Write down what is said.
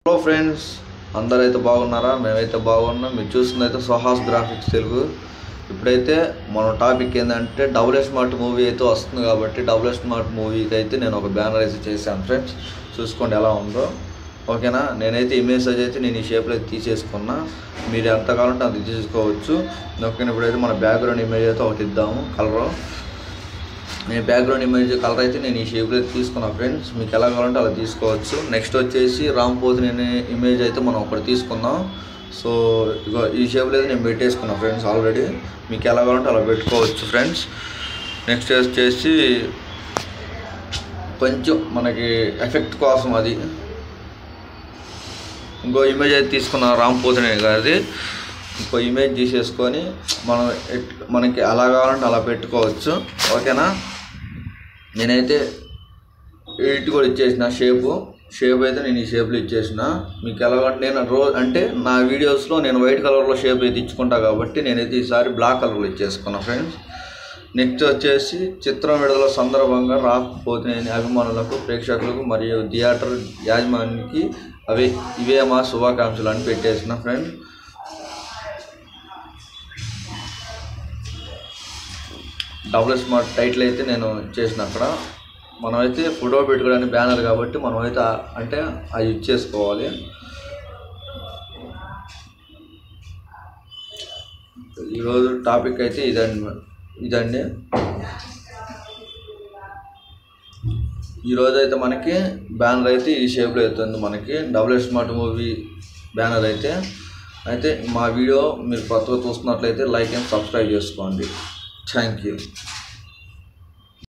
Hello friends, అందరైతే బాగున్నారా? మేమైతే బాగున్నాం. మీరు చూస్తుందైతే సుహాస్ గ్రాఫిక్స్ తెలుగు. ఇప్పుడైతే మన టాపిక్ ఏంటంటే డబుల్ స్మార్ట్ మూవీ అయితే వస్తుంది కాబట్టి డబుల్ స్మార్ట్ మూవీకి అయితే నేను ఒక బ్యానర్ అయితే చేశాను ఫ్రెండ్స్. చూసుకోండి ఎలా ఉందో, ఓకేనా? నేనైతే ఇమేజ్ అయితే నేను ఈ షేప్లో అయితే తీసేసుకున్నా. మీరు ఎంత కావాలంటే అంత తీసుకోవచ్చు, ఓకేనా? ఇప్పుడైతే మన బ్యాక్గ్రౌండ్ ఇమేజ్ అయితే ఒకటి ఇద్దాము కలర్. నేను బ్యాక్గ్రౌండ్ ఇమేజ్ కలర్ అయితే నేను ఈ షేప్లో అయితే తీసుకున్నాను ఫ్రెండ్స్. మీకు ఎలా కావాలంటే అలా తీసుకోవచ్చు. నెక్స్ట్ వచ్చేసి రామ్ పోతినేని ఇమేజ్ అయితే మనం ఒకటి తీసుకుందాం. సో ఇగో ఈ షేప్లో అయితే నేను పెట్టేసుకున్నాను ఫ్రెండ్స్ ఆల్రెడీ. మీకు ఎలా కావాలంటే అలా పెట్టుకోవచ్చు ఫ్రెండ్స్. నెక్స్ట్ వచ్చేసి కొంచెం మనకి ఎఫెక్ట్ కోసం అది ఇంకో ఇమేజ్ అయితే తీసుకున్నాం రామ్ పోతినేని గారిది. ఇంకో ఇమేజ్ తీసేసుకొని మనం మనకి ఎలా కావాలంటే అలా పెట్టుకోవచ్చు, ఓకేనా? నేనైతే ఎడిట్ కూడా ఇచ్చేసిన షేప్ అయితే నేను ఈ షేప్లో ఇచ్చేసిన. మీకు ఎలా నేను అంటే నా వీడియోస్లో నేను వైట్ కలర్లో షేప్ అయితే ఇచ్చుకుంటా కాబట్టి నేనైతే ఈసారి బ్లాక్ కలర్లో ఇచ్చేసుకున్నా ఫ్రెండ్స్. నెక్స్ట్ వచ్చేసి చిత్రం విడుదల సందర్భంగా రామ్ పోతినేని అభిమానులకు, ప్రేక్షకులకు మరియు థియేటర్ యాజమాన్యానికి ఇవే మా శుభాకాంక్షలు అని పెట్టేసిన ఫ్రెండ్స్. డబుల్ స్మార్ట్ టైటిల్ అయితే నేను చేసిన. అక్కడ మనమైతే ఫోటో పెట్టుకోవడానికి బ్యానర్ కాబట్టి మనమైతే అంటే అది ఇచ్చేసుకోవాలి. ఈరోజు టాపిక్ అయితే ఇదండి. ఈరోజు అయితే మనకి బ్యానర్ అయితే ఈ షేప్లో అవుతుంది. మనకి డబుల్ స్మార్ట్ మూవీ బ్యానర్ అయితే మా వీడియో మీరు కొత్తగా చూస్తున్నట్లయితే లైక్ అండ్ సబ్స్క్రైబ్ చేసుకోండి. Thank you.